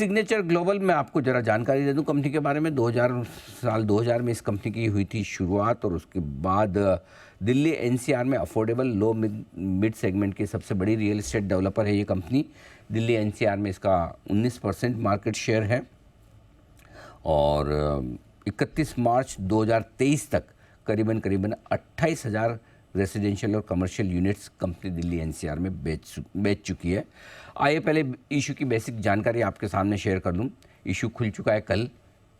Signature global में आपको ज़रा जानकारी दे दूं कंपनी के बारे में। 2000 में इस कंपनी की हुई थी शुरुआत और उसके बाद दिल्ली एनसीआर में अफोर्डेबल लो मिड सेगमेंट की सबसे बड़ी रियल एस्टेट डेवलपर है ये कंपनी। दिल्ली एनसीआर में इसका 19% मार्केट शेयर है और 31 मार्च 2023 तक करीबन 28,000 रेजिडेंशियल और commercial units company Delhi NCR में बेच चुकी है। आइए पहले इशू की बेसिक जानकारी आपके सामने शेयर कर दूं। इशू खुल चुका है कल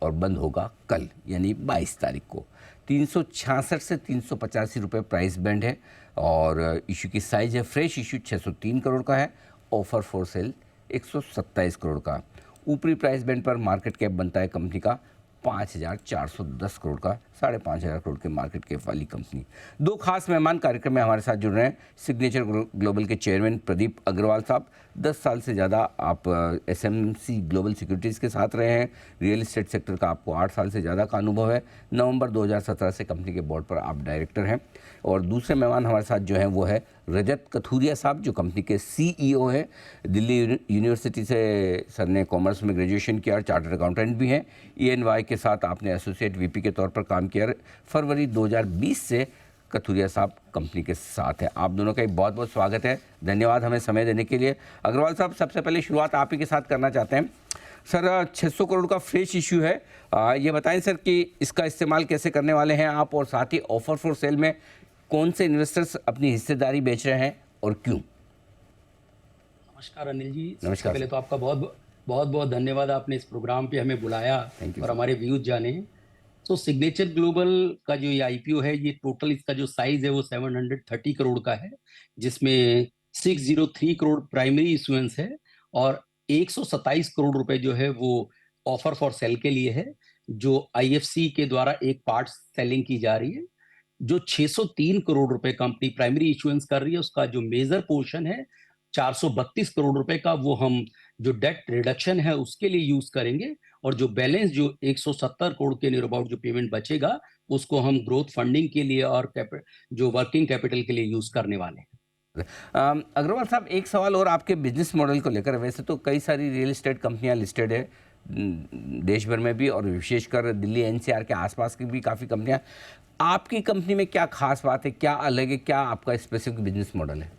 और बंद होगा कल यानी 22 तारीख को। 366 से 385 रुपये प्राइस बैंड है और इशू की साइज़ है फ्रेश इशू 603 करोड़ का है, ऑफर फॉर सेल 127 करोड़ का। ऊपरी प्राइस बैंड पर मार्केट कैप बनता है कंपनी का 5,410 करोड़ का, 5,500 करोड़ के मार्केट कैप वाली कंपनी। दो खास मेहमान कार्यक्रम में हमारे साथ जुड़ रहे हैं। सिग्नेचर ग्लोबल के चेयरमैन प्रदीप अग्रवाल साहब, 10 साल से ज़्यादा आप एसएमसी ग्लोबल सिक्योरिटीज़ के साथ रहे हैं। रियल एस्टेट सेक्टर का आपको 8 साल से ज़्यादा का अनुभव है। नवंबर 2017 से कंपनी के बोर्ड पर आप डायरेक्टर हैं। और दूसरे मेहमान हमारे साथ जो हैं वो है रजत कथूरिया साहब, जो कंपनी के सीईओ हैं। दिल्ली यूनिवर्सिटी से सर ने कॉमर्स में ग्रेजुएशन किया और चार्टर्ड अकाउंटेंट भी हैं। ईएनवाई के साथ आपने एसोसिएट वीपी के तौर पर काम किया। फरवरी 2020 से कथूरिया साहब कंपनी के साथ हैं। आप दोनों का बहुत बहुत स्वागत है, धन्यवाद हमें समय देने के लिए। अग्रवाल साहब, सबसे पहले शुरुआत आप ही के साथ करना चाहते हैं। सर, 600 करोड़ का फ्रेश इशू है, ये बताएं सर कि इसका इस्तेमाल कैसे करने वाले हैं आप, और साथ ही ऑफर फॉर सेल में कौन से इन्वेस्टर्स अपनी हिस्सेदारी बेच रहे हैं और क्यों? नमस्कार अनिल जी। नमस्कार। पहले तो आपका बहुत बहुत धन्यवाद, आपने इस प्रोग्राम पे हमें बुलाया और हमारे व्यूज जाने। तो सिग्नेचर ग्लोबल का जो ये आईपीओ है, ये टोटल इसका जो साइज है वो 730 करोड़ का है, जिसमें 603 करोड़ प्राइमरी इशुएंस है और 127 करोड़ रुपए जो है वो ऑफर फॉर सेल के लिए है, जो आईएफसी के द्वारा एक पार्ट सेलिंग की जा रही है। जो 603 करोड़ रुपए कंपनी प्राइमरी इशुएंस कर रही है, उसका जो मेजर पोर्शन है 432 करोड़ रुपए का, वो हम जो डेट रिडक्शन है उसके लिए यूज करेंगे, और जो बैलेंस जो 170 करोड़ के नियर अबाउट जो पेमेंट बचेगा उसको हम ग्रोथ फंडिंग के लिए और जो वर्किंग कैपिटल के लिए यूज करने वाले हैं। अग्रवाल साहब, एक सवाल और आपके बिजनेस मॉडल को लेकर। वैसे तो कई सारी रियल एस्टेट कंपनियां लिस्टेड है देश भर में भी, और विशेषकर दिल्ली एनसीआर के आसपास की भी काफ़ी कंपनियां। आपकी कंपनी में क्या खास बात है, क्या अलग है, क्या आपका स्पेसिफिक बिजनेस मॉडल है?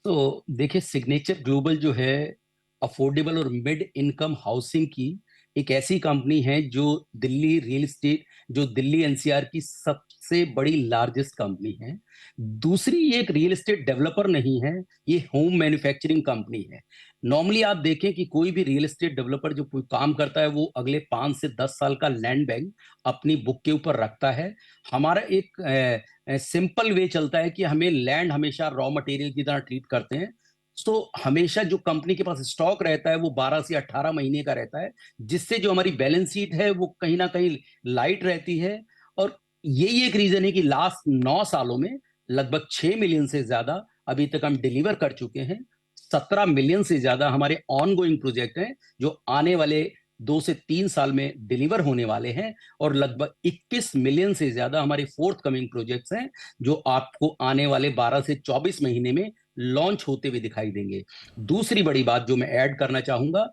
तो देखिए, सिग्नेचर ग्लोबल जो है अफोर्डेबल और मिड इनकम हाउसिंग की एक ऐसी कंपनी है जो दिल्ली रियल एस्टेट, जो दिल्ली एनसीआर की सबसे बड़ी लार्जेस्ट कंपनी है। दूसरी, ये एक रियल एस्टेट डेवलपर नहीं है, ये होम मैन्युफैक्चरिंग कंपनी है। नॉर्मली आप देखें कि कोई भी रियल एस्टेट डेवलपर जो कोई काम करता है वो अगले 5 से 10 साल का लैंड बैंक अपनी बुक के ऊपर रखता है। हमारा एक सिंपल वे चलता है कि हमें लैंड हमेशा रॉ मटेरियल की तरह ट्रीट करते हैं। तो हमेशा जो कंपनी के पास स्टॉक रहता है वो 12 से 18 महीने का रहता है, जिससे जो हमारी बैलेंस शीट है वो कहीं ना कहीं लाइट रहती है। और यही एक रीजन है कि लास्ट 9 सालों में लगभग 6 मिलियन से ज्यादा अभी तक हम डिलीवर कर चुके हैं। 17 मिलियन से ज्यादा हमारे ऑन गोइंग प्रोजेक्ट हैं जो आने वाले 2 से 3 साल में डिलीवर होने वाले हैं, और लगभग 21 मिलियन से ज्यादा हमारे फोर्थ कमिंग प्रोजेक्ट्स हैं जो आपको आने वाले 12 से 24 महीने में लॉन्च होते हुए दिखाई देंगे। दूसरी बड़ी बात जो मैं ऐड करना चाहूंगा,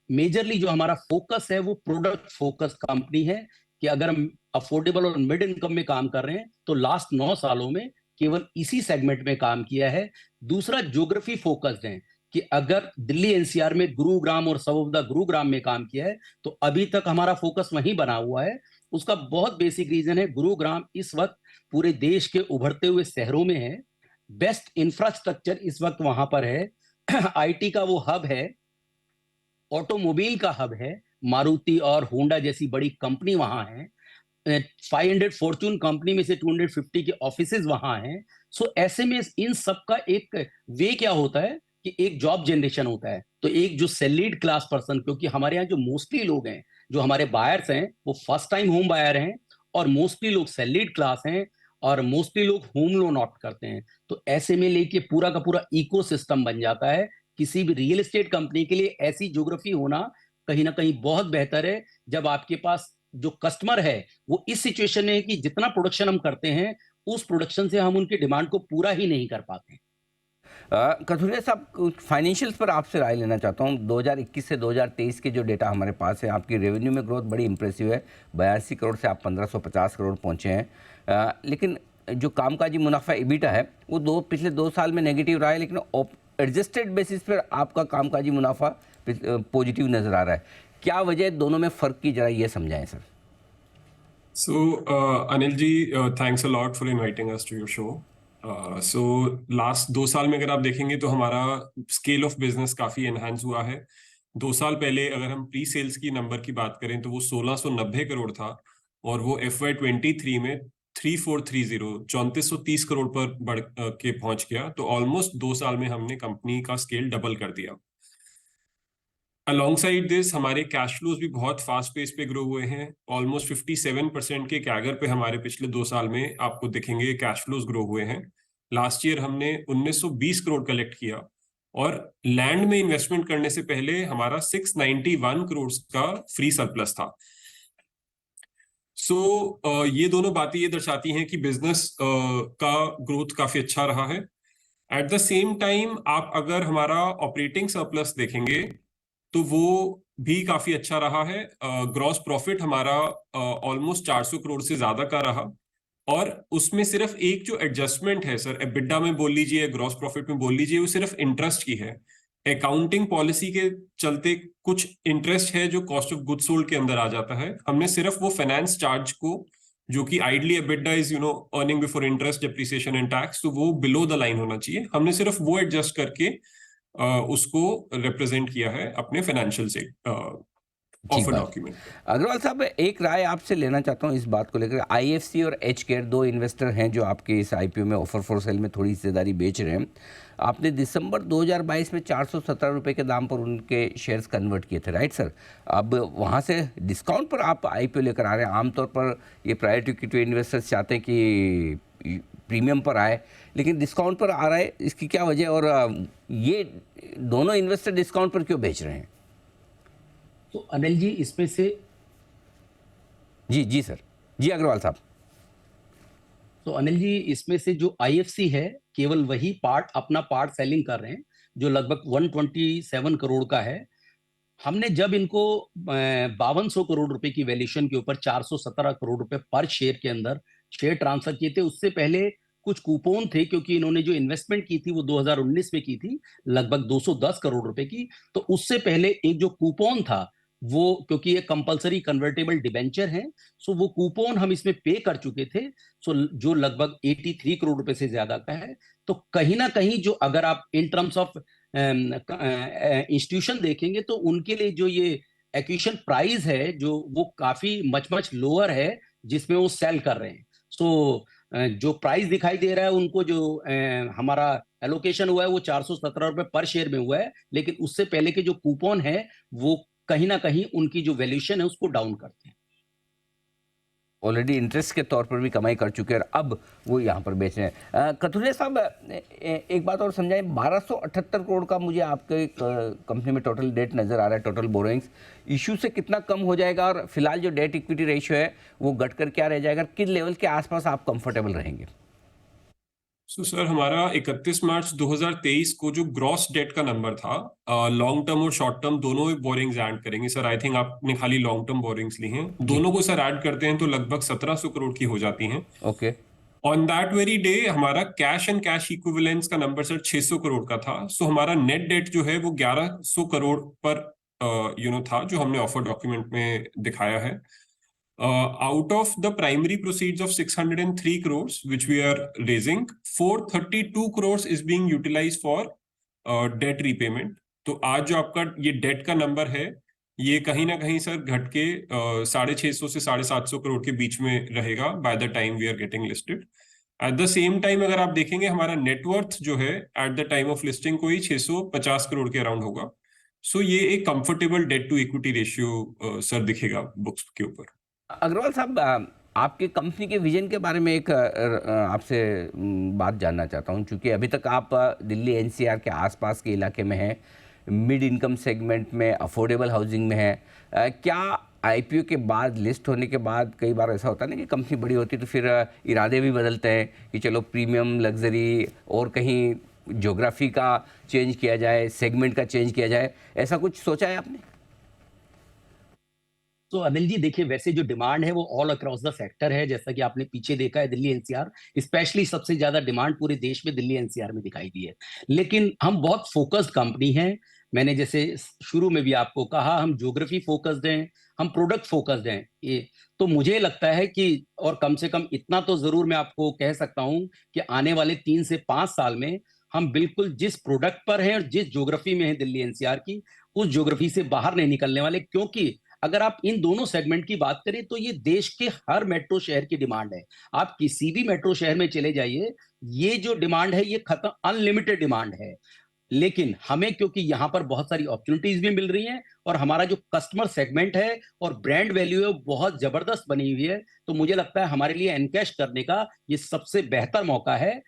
मेजरली जो हमारा फोकस है वो प्रोडक्ट फोकस कंपनी है, कि अगर हम अफोर्डेबल और मिड इनकम में काम कर रहे हैं तो लास्ट 9 सालों में केवल इसी सेगमेंट में काम किया है। दूसरा, ज्योग्राफी फोकस्ड है, कि अगर दिल्ली एनसीआर में गुरुग्राम और सब ऑफ द गुरुग्राम में काम किया है तो अभी तक हमारा फोकस वहीं बना हुआ है। उसका बहुत बेसिक रीजन है, गुरुग्राम इस वक्त पूरे देश के उभरते हुए शहरों में है, बेस्ट इंफ्रास्ट्रक्चर इस वक्त वहां पर है, आईटी का वो हब है, ऑटोमोबाइल का हब है, मारुति और होंडा जैसी बड़ी कंपनी वहां है, 500 फॉर्च्यून कंपनी में से 250 के ऑफिसेज वहां हैं। सो ऐसे में इन सब का एक वे क्या होता है कि एक जॉब जनरेशन होता है। तो एक जो सैलरीड क्लास पर्सन, क्योंकि हमारे यहाँ जो मोस्टली लोग हैं, जो हमारे बायर्स हैं, वो फर्स्ट टाइम होम बायर हैं, और मोस्टली लोग सैलरीड क्लास हैं, और मोस्टली लोग होम लोन ऑप्ट करते हैं। तो ऐसे में लेके पूरा का पूरा इकोसिस्टम बन जाता है। किसी भी रियल एस्टेट कंपनी के लिए ऐसी ज्योग्राफी होना कहीं ना कहीं बहुत बेहतर है, जब आपके पास जो कस्टमर है वो इस सिचुएशन में है कि जितना प्रोडक्शन हम करते हैं उस प्रोडक्शन से हम उनकी डिमांड को पूरा ही नहीं कर पाते। कथुरिया साहब, फाइनेंशियल्स पर आपसे राय लेना चाहता हूँ। 2021 से 2023 के जो डेटा हमारे पास है, आपकी रेवेन्यू में ग्रोथ बड़ी इंप्रेसिव है। 82 करोड़ से आप 1550 करोड़ पहुँचे हैं। लेकिन जो कामकाजी मुनाफा EBITDA है वो पिछले 2 साल में नेगेटिव रहा है, लेकिन एडजस्टेड बेसिस पर आपका कामकाजी मुनाफा पॉजिटिव नज़र आ रहा है। क्या वजह दोनों में फ़र्क की, जरा ये समझाएं sir. So, Anil ji, thanks a lot for inviting us to your show. So, last 2 साल में अगर आप देखेंगे तो हमारा स्केल ऑफ बिजनेस काफी एनहांस हुआ है। 2 साल पहले अगर हम प्री सेल्स की नंबर की बात करें तो वो 1690 करोड़ था, और वो FY23 में 3430 करोड़ पर बढ़ के पहुंच गया। तो ऑलमोस्ट 2 साल में हमने कंपनी का स्केल डबल कर दिया। अलोंगसाइड दिस हमारे कैश फ्लोज भी बहुत फास्ट पेस पे ग्रो हुए हैं। ऑलमोस्ट 57% के कैगर पे हमारे पिछले 2 साल में आपको दिखेंगे कैश फ्लोज ग्रो हुए हैं। लास्ट ईयर हमने 1920 करोड़ कलेक्ट किया, और लैंड में इन्वेस्टमेंट करने से पहले हमारा 691 करोड़ का फ्री सरप्लस था। ये दोनों बातें ये दर्शाती हैं कि बिजनेस का ग्रोथ काफी अच्छा रहा है। एट द सेम टाइम आप अगर हमारा ऑपरेटिंग सरप्लस देखेंगे तो वो भी काफी अच्छा रहा है। ग्रॉस प्रॉफिट हमारा ऑलमोस्ट 400 करोड़ से ज्यादा का रहा, और उसमें सिर्फ एक जो एडजस्टमेंट है सर, एबिडा में बोल लीजिए, ग्रॉस प्रॉफिट में बोल लीजिए, वो सिर्फ इंटरेस्ट की है। अकाउंटिंग पॉलिसी के चलते कुछ इंटरेस्ट है जो कॉस्ट ऑफ गुड्स सोल्ड के अंदर आ जाता है। हमने सिर्फ वो फाइनेंस चार्ज को, जो कि ideally EBITDA is earning before interest, depreciation and tax, तो वो बिलो द लाइन होना चाहिए, हमने सिर्फ वो एडजस्ट करके उसको रिप्रेजेंट किया है अपने फाइनेंशियल से ऑफर डॉक्यूमेंट। अग्रवाल साहब, एक राय आपसे लेना चाहता हूं इस बात को लेकर। IFC और एच केयर 2 इन्वेस्टर हैं जो आपके इस IPO में ऑफर फॉर सेल में थोड़ी हिस्सेदारी बेच रहे हैं। आपने दिसंबर 2022 में 417 रुपये के दाम पर उनके शेयर्स कन्वर्ट किए थे, राइट सर? अब वहाँ से डिस्काउंट पर आप IPO लेकर आ रहे हैं। आमतौर पर ये प्राइवेट इक्विटी इन्वेस्टर्स चाहते हैं कि प्रीमियम पर आए, लेकिन डिस्काउंट पर आ रहा है, इसकी क्या वजह? और ये दोनों इन्वेस्टर डिस्काउंट पर क्यों बेच रहे हैं? तो अनिल जी, इसमें से जी सर, जी अग्रवाल साहब। तो अनिल जी, इसमें से जो IFC है, केवल वही अपना पार्ट सेलिंग कर रहे हैं, जो लगभग 127 करोड़ का है। हमने जब इनको 5200 करोड़ रुपए की वैल्यूएशन के ऊपर 417 करोड़ रुपए पर शेयर के अंदर शेयर ट्रांसफर किए थे, उससे पहले कुछ कूपन थे, क्योंकि इन्होंने जो इन्वेस्टमेंट की थी वो 2019 में की थी, लगभग 210 करोड़ रुपए की। तो उससे पहले एक जो कूपन था वो, क्योंकि ये कंपलसरी कन्वर्टेबल डिबेंचर है, सो वो कूपन हम इसमें पे कर चुके थे, सो जो लगभग 83 करोड़ रुपए से ज्यादा का है। तो कहीं ना कहीं जो, अगर आप इन टर्म्स ऑफ इंस्टीट्यूशन देखेंगे तो उनके लिए जो ये एक्विजिशन प्राइस है, जो वो काफी मच लोअर है जिसमें वो सेल कर रहे हैं। सो जो प्राइस दिखाई दे रहा है उनको, जो हमारा एलोकेशन हुआ है वो 417 रुपए पर शेयर में हुआ है, लेकिन उससे पहले के जो कूपन है वो कहीं ना कहीं उनकी जो वैल्यूएशन है उसको डाउन करते हैं। ऑलरेडी इंटरेस्ट के तौर पर भी कमाई कर चुके हैं और अब वो यहाँ पर बेच रहे हैं। कथुरिया साहब, एक बात और समझाएं। 1278 करोड़ का मुझे आपके कंपनी में टोटल डेट नज़र आ रहा है, टोटल बोरोइंग्स। इशू से कितना कम हो जाएगा, और फिलहाल जो डेट इक्विटी रेशियो है वो घट कर क्या रह जाएगा? किस लेवल के आसपास आप कंफर्टेबल रहेंगे? सर, हमारा 31 मार्च 2023 को जो ग्रॉस डेट का नंबर था, लॉन्ग टर्म और शॉर्ट टर्म दोनों बोरिंग्स ऐड करेंगे सर। आई थिंक आपने खाली लॉन्ग टर्म बोरिंग्स ली हैं, दोनों को सर ऐड करते हैं तो लगभग 1700 करोड़ की हो जाती हैं। Okay. On that very day हमारा कैश एंड कैश इक्विवेलेंट्स का नंबर सर 600 करोड़ का था। सो हमारा नेट डेट जो है वो 1100 करोड़ पर था, जो हमने ऑफर डॉक्यूमेंट में दिखाया है। Out of the primary proceeds of 603 crores which we are raising, 432 crores is being utilized for debt repayment. तो आज जो आपका ये डेट का नंबर है, ये कहीं ना कहीं सर घट के 650 से 750 करोड़ के बीच में रहेगा by the time we are getting listed. At the same time अगर आप देखेंगे, हमारा नेटवर्थ जो है at the time of listing कोई 650 करोड़ के अराउंड होगा। सो ये एक comfortable debt to equity ratio sir दिखेगा बुक्स के ऊपर। अग्रवाल साहब, आपके कंपनी के विजन के बारे में एक आपसे बात जानना चाहता हूं, क्योंकि अभी तक आप दिल्ली NCR के आसपास के इलाके में हैं, मिड इनकम सेगमेंट में, अफोर्डेबल हाउसिंग में है। क्या IPO के बाद, लिस्ट होने के बाद, कई बार ऐसा होता है ना कि कंपनी बड़ी होती है तो फिर इरादे भी बदलते हैं कि चलो प्रीमियम, लग्जरी और कहीं ज्योग्राफी का चेंज किया जाए, सेगमेंट का चेंज किया जाए, ऐसा कुछ सोचा है आपने? तो अनिल जी देखिए, वैसे जो डिमांड है वो ऑल अक्रॉस द सेक्टर है। जैसा कि आपने पीछे देखा है, दिल्ली एनसीआर स्पेशली सबसे ज्यादा डिमांड पूरे देश में दिल्ली एनसीआर में दिखाई दी है। लेकिन हम बहुत फोकस्ड कंपनी हैं। मैंने जैसे शुरू में भी आपको कहा, हम ज्योग्राफी फोकस्ड हैं, हम प्रोडक्ट फोकस्ड हैं। ये तो मुझे लगता है कि, और कम से कम इतना तो जरूर मैं आपको कह सकता हूं कि आने वाले 3 से 5 साल में हम बिल्कुल जिस प्रोडक्ट पर हैं और जिस ज्योग्राफी में है दिल्ली एनसीआर की, उस ज्योग्राफी से बाहर नहीं निकलने वाले। क्योंकि अगर आप इन दोनों सेगमेंट की बात करें तो ये देश के हर मेट्रो शहर की डिमांड है। आप किसी भी मेट्रो शहर में चले जाइए, ये जो डिमांड है ये खत्म अनलिमिटेड डिमांड है। लेकिन हमें क्योंकि यहां पर बहुत सारी अपॉर्चुनिटीज भी मिल रही हैं और हमारा जो कस्टमर सेगमेंट है और ब्रांड वैल्यू है वो बहुत जबरदस्त बनी हुई है, तो मुझे लगता है हमारे लिए एनकैश करने का ये सबसे बेहतर मौका है।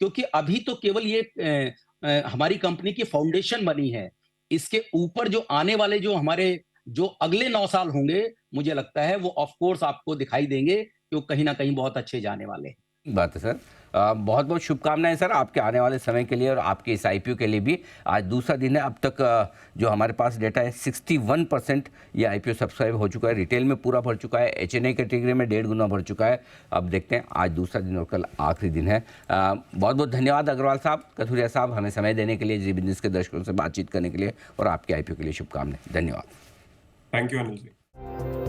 क्योंकि अभी तो केवल ये हमारी कंपनी की फाउंडेशन बनी है। इसके ऊपर जो आने वाले जो हमारे जो अगले 9 साल होंगे, मुझे लगता है वो ऑफ कोर्स आपको दिखाई देंगे कि वो कहीं ना कहीं बहुत अच्छे जाने वाले हैं। ठीक बात है सर। बहुत बहुत शुभकामनाएं सर आपके आने वाले समय के लिए और आपके इस आईपीओ के लिए भी। आज दूसरा दिन है। अब तक जो हमारे पास डेटा है 61% ये आईपीओ सब्सक्राइब हो चुका है, रिटेल में पूरा भर चुका है, एचएनआई कैटेगरी में 1.5 गुना भर चुका है। अब देखते हैं, आज दूसरा दिन और कल आखिरी दिन है। बहुत बहुत धन्यवाद अग्रवाल साहब, कथुरिया साहब, हमें समय देने के लिए, जी बिजनेस के दर्शकों से बातचीत करने के लिए, और आपके आईपीओ के लिए शुभकामनाएं। धन्यवाद। Thank you Anil ji.